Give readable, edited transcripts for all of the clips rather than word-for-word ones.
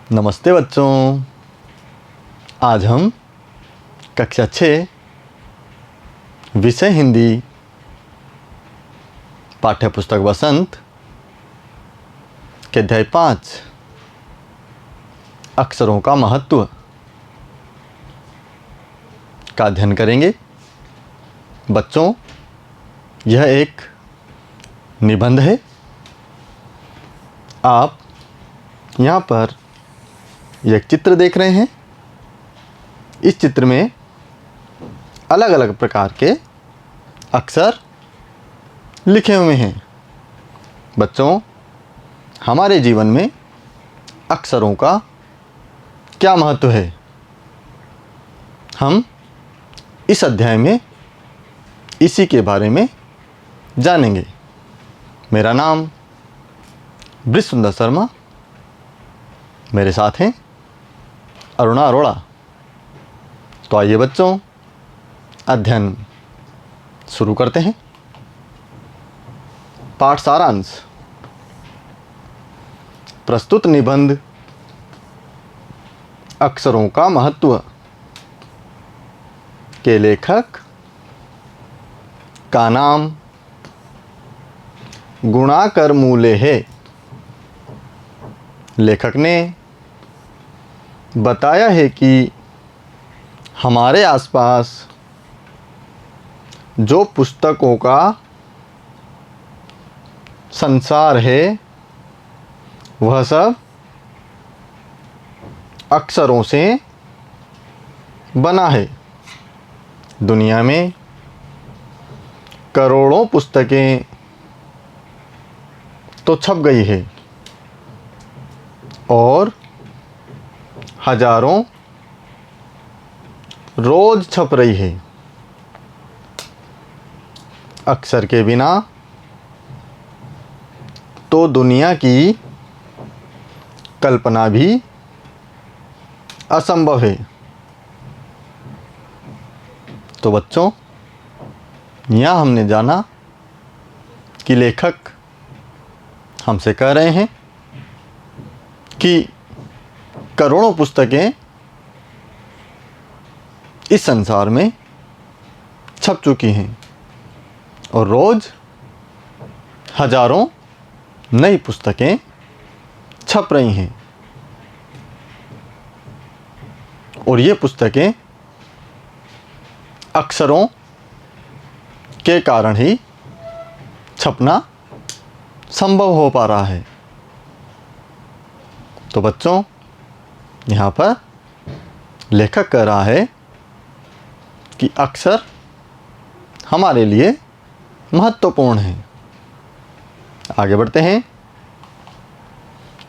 नमस्ते बच्चों। आज हम कक्षा 6 विषय हिंदी पाठ्यपुस्तक वसंत के अध्याय 5 अक्षरों का महत्व का अध्ययन करेंगे। बच्चों, यह एक निबंध है। आप यहाँ पर एक चित्र देख रहे हैं। इस चित्र में अलग अलग प्रकार के अक्षर लिखे हुए हैं। बच्चों, हमारे जीवन में अक्षरों का क्या महत्व है, हम इस अध्याय में इसी के बारे में जानेंगे। मेरा नाम ब्रिजसुंदर शर्मा, मेरे साथ हैं अरुणा अरोड़ा। तो आइए बच्चों, अध्ययन शुरू करते हैं। पाठ सारांश। प्रस्तुत निबंध अक्षरों का महत्व के लेखक का नाम गुणाकर मूले है। लेखक ने बताया है कि हमारे आसपास जो पुस्तकों का संसार है वह सब अक्षरों से बना है। दुनिया में करोड़ों पुस्तकें तो छप गई है और हजारों रोज छप रही है। अक्षर के बिना तो दुनिया की कल्पना भी असंभव है। तो बच्चों, यहाँ हमने जाना कि लेखक हमसे कह रहे हैं कि करोड़ों पुस्तकें इस संसार में छप चुकी हैं और रोज हजारों नई पुस्तकें छप रही हैं। और ये पुस्तकें अक्षरों के कारण ही छपना संभव हो पा रहा है। तो बच्चों, यहाँ पर लेखक कह रहा है कि अक्षर हमारे लिए महत्वपूर्ण है। आगे बढ़ते हैं।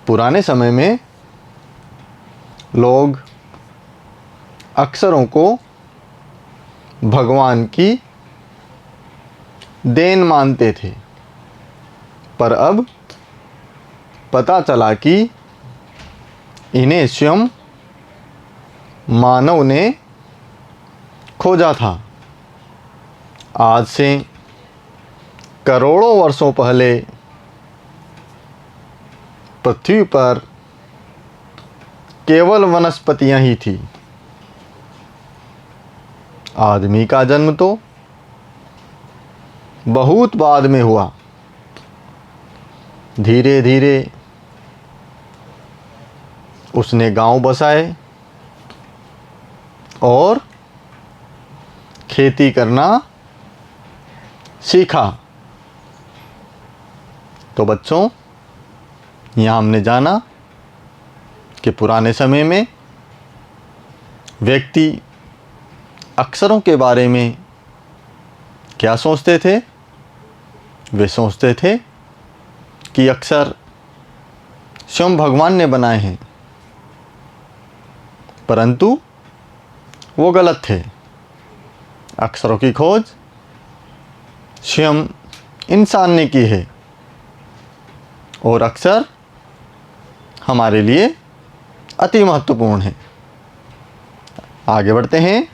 पुराने समय में लोग अक्षरों को भगवान की देन मानते थे, पर अब पता चला कि इन्हें स्वयं मानव ने खोजा था। आज से करोड़ों वर्षों पहले पृथ्वी पर केवल वनस्पतियां ही थी। आदमी का जन्म तो बहुत बाद में हुआ। धीरे धीरे उसने गांव बसाए और खेती करना सीखा। तो बच्चों, यहाँ हमने जाना कि पुराने समय में व्यक्ति अक्षरों के बारे में क्या सोचते थे। वे सोचते थे कि अक्षर स्वयं भगवान ने बनाए हैं, परंतु वो गलत थे। अक्षरों की खोज स्वयं इंसान ने की है और अक्षर हमारे लिए अति महत्वपूर्ण है। आगे बढ़ते हैं।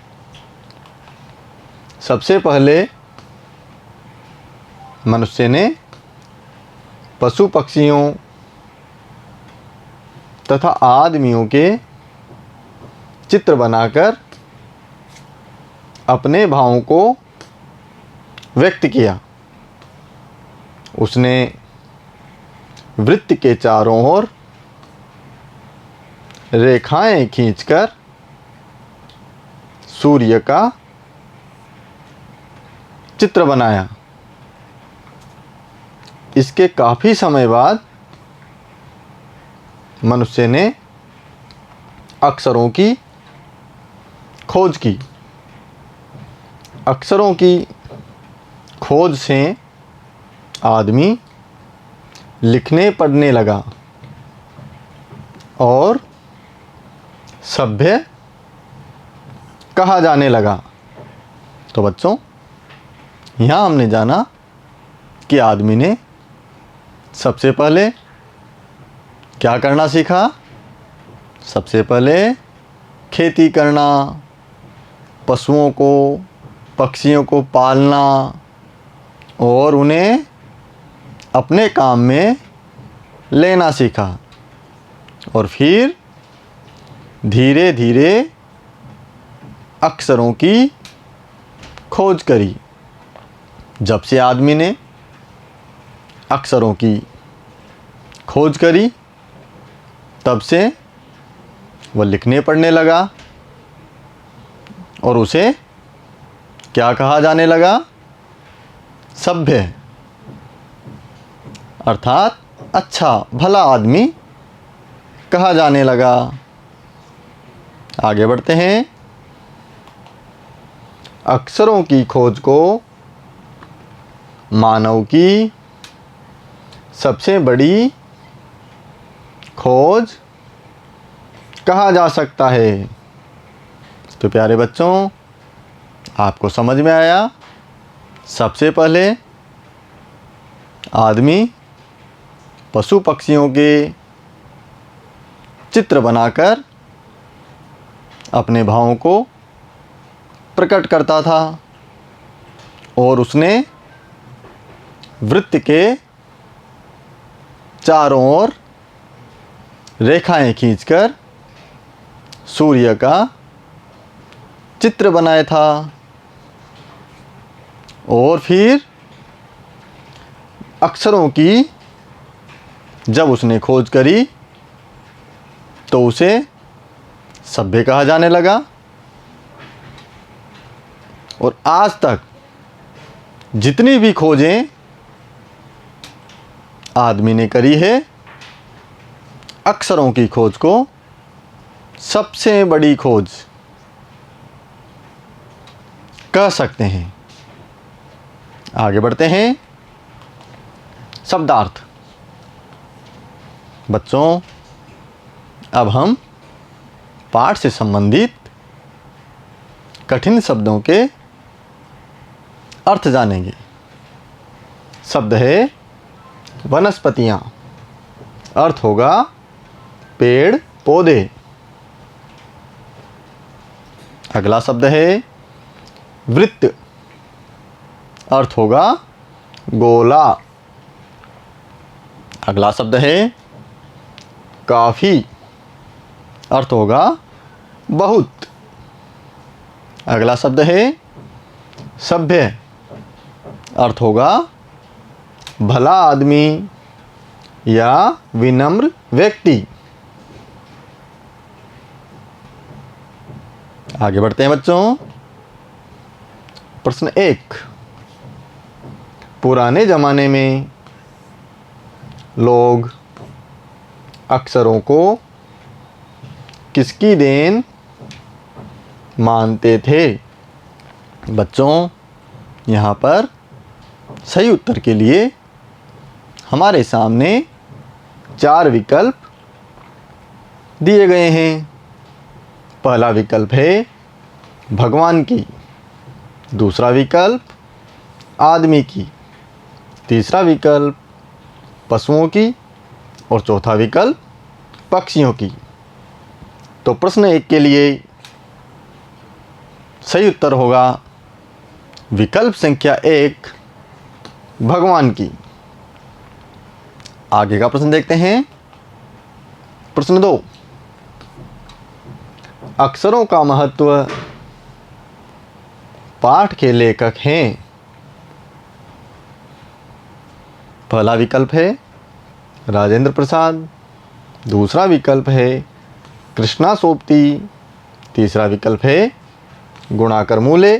सबसे पहले मनुष्य ने पशु पक्षियों तथा आदमियों के चित्र बनाकर अपने भावों को व्यक्त किया। उसने वृत्त के चारों ओर रेखाएं खींचकर सूर्य का चित्र बनाया। इसके काफ़ी समय बाद मनुष्य ने अक्षरों की खोज की। अक्षरों की खोज से आदमी लिखने पढ़ने लगा और सभ्य कहा जाने लगा। तो बच्चों, यहाँ हमने जाना कि आदमी ने सबसे पहले क्या करना सीखा। सबसे पहले खेती करना, पशुओं को पक्षियों को पालना और उन्हें अपने काम में लेना सीखा। और फिर धीरे धीरे अक्षरों की खोज करी। जब से आदमी ने अक्षरों की खोज करी तब से वह लिखने पढ़ने लगा और उसे क्या कहा जाने लगा? सभ्य, अर्थात अच्छा भला आदमी कहा जाने लगा। आगे बढ़ते हैं। अक्षरों की खोज को मानव की सबसे बड़ी खोज कहा जा सकता है। तो प्यारे बच्चों, आपको समझ में आया? सबसे पहले आदमी पशु पक्षियों के चित्र बनाकर अपने भावों को प्रकट करता था और उसने वृत्त के चारों ओर रेखाएं खींचकर सूर्य का चित्र बनाया था। और फिर अक्षरों की जब उसने खोज करी तो उसे सभ्य कहा जाने लगा। और आज तक जितनी भी खोजें आदमी ने करी है, अक्षरों की खोज को सबसे बड़ी खोज कह सकते हैं। आगे बढ़ते हैं। शब्दार्थ। बच्चों, अब हम पाठ से संबंधित कठिन शब्दों के अर्थ जानेंगे। शब्द है वनस्पतियाँ। अर्थ होगा पेड़ पौधे। अगला शब्द है वृत्त। अर्थ होगा गोला। अगला शब्द है काफ़ी। अर्थ होगा बहुत। अगला शब्द है सभ्य। अर्थ होगा भला आदमी या विनम्र व्यक्ति। आगे बढ़ते हैं बच्चों। प्रश्न 1। पुराने ज़माने में लोग अक्षरों को किसकी देन मानते थे? बच्चों, यहाँ पर सही उत्तर के लिए हमारे सामने 4 विकल्प दिए गए हैं। पहला विकल्प है भगवान की, दूसरा विकल्प आदमी की, तीसरा विकल्प पशुओं की और चौथा विकल्प पक्षियों की। तो प्रश्न 1 के लिए सही उत्तर होगा विकल्प संख्या 1, भगवान की। आगे का प्रश्न देखते हैं। प्रश्न 2, अक्षरों का महत्व पाठ के लेखक हैं। पहला विकल्प है राजेंद्र प्रसाद, दूसरा विकल्प है कृष्णा सोबती, तीसरा विकल्प है गुणाकर मूले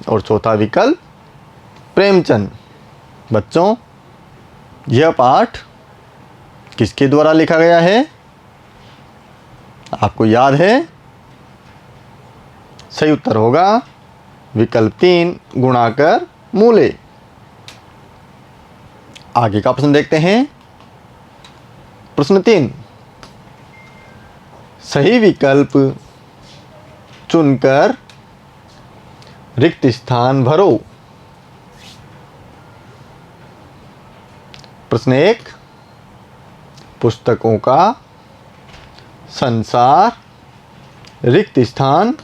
और चौथा विकल्प प्रेमचंद। बच्चों, यह पाठ किसके द्वारा लिखा गया है? आपको याद है? सही उत्तर होगा विकल्प 3, गुणाकर मूले। आगे का प्रश्न देखते हैं। प्रश्न 3, सही विकल्प चुनकर रिक्त स्थान भरो। प्रश्न 1, पुस्तकों का संसार रिक्त स्थान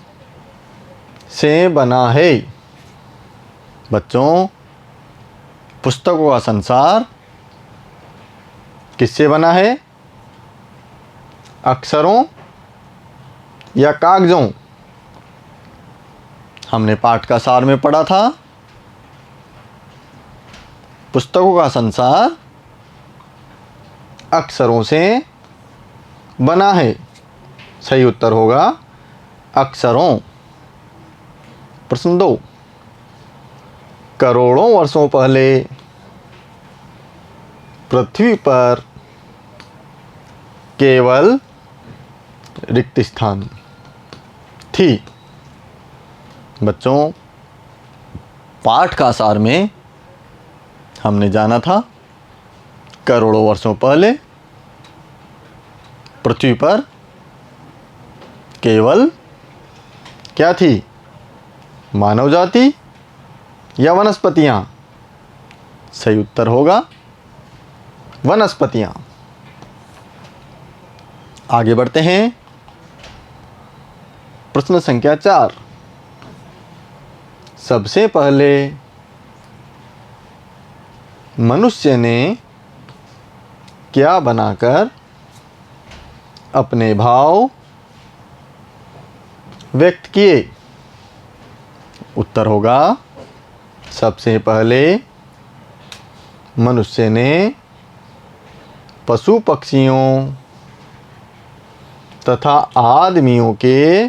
से बना है। बच्चों, पुस्तकों का संसार किससे बना है? अक्षरों या कागजों? हमने पाठ का सार में पढ़ा था पुस्तकों का संसार अक्षरों से बना है। सही उत्तर होगा अक्षरों। प्रश्न 2, करोड़ों वर्षों पहले पृथ्वी पर केवल रिक्त स्थान थी। बच्चों, पाठ का सार में हमने जाना था करोड़ों वर्षों पहले पृथ्वी पर केवल क्या थी? मानव जाति या वनस्पतियां? सही उत्तर होगा वनस्पतियां। आगे बढ़ते हैं। प्रश्न संख्या 4, सबसे पहले मनुष्य ने क्या बनाकर अपने भाव व्यक्त किए? उत्तर होगा सबसे पहले मनुष्य ने पशु पक्षियों तथा आदमियों के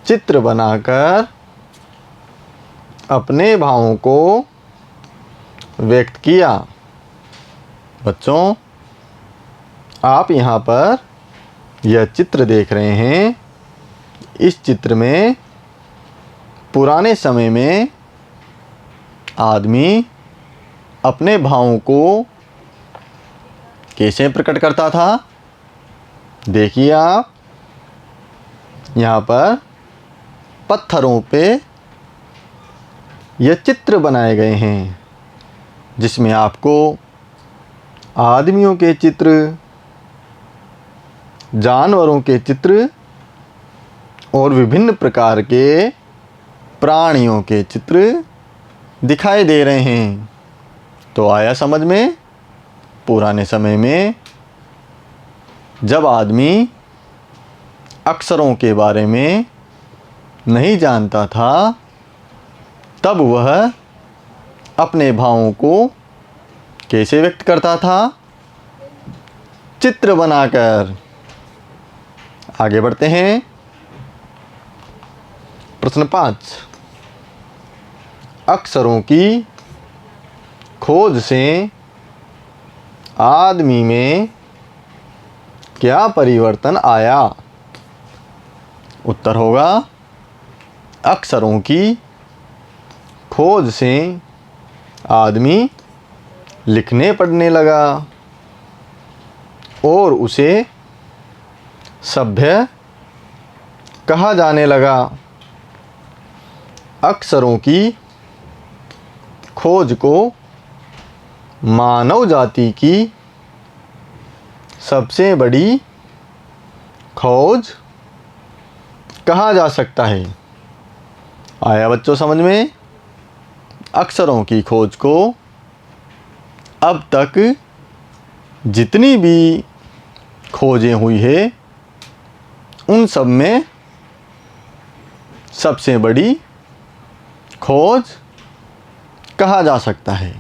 चित्र बनाकर अपने भावों को व्यक्त किया। बच्चों, आप यहाँ पर यह चित्र देख रहे हैं। इस चित्र में पुराने समय में आदमी अपने भावों को कैसे प्रकट करता था? देखिए, आप यहाँ पर पत्थरों पे यह चित्र बनाए गए हैं, जिसमें आपको आदमियों के चित्र, जानवरों के चित्र और विभिन्न प्रकार के प्राणियों के चित्र दिखाई दे रहे हैं। तो आया समझ में? पुराने समय में जब आदमी अक्षरों के बारे में नहीं जानता था, तब वह अपने भावों को कैसे व्यक्त करता था? चित्र बनाकर। आगे बढ़ते हैं। प्रश्न 5, अक्षरों की खोज से आदमी में क्या परिवर्तन आया? उत्तर होगा अक्षरों की खोज से आदमी लिखने पढ़ने लगा और उसे सभ्य कहा जाने लगा। अक्षरों की खोज को मानव जाति की सबसे बड़ी खोज कहा जा सकता है। आया बच्चों समझ में? अक्षरों की खोज को अब तक जितनी भी खोजें हुई है उन सब में सबसे बड़ी खोज कहा जा सकता है।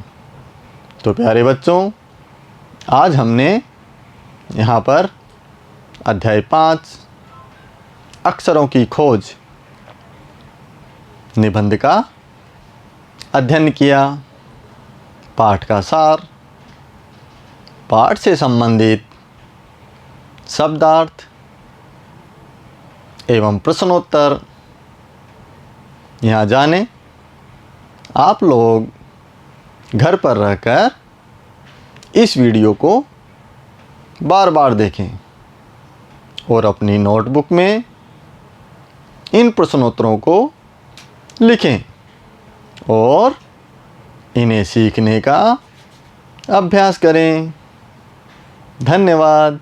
तो प्यारे बच्चों, आज हमने यहाँ पर अध्याय 5 अक्षरों की खोज निबंध का अध्ययन किया। पाठ का सार, पाठ से संबंधित शब्दार्थ एवं प्रश्नोत्तर यहाँ जाने। आप लोग घर पर रहकर इस वीडियो को बार बार देखें और अपनी नोटबुक में इन प्रश्नोत्तरों को लिखें और इन्हें सीखने का अभ्यास करें। धन्यवाद।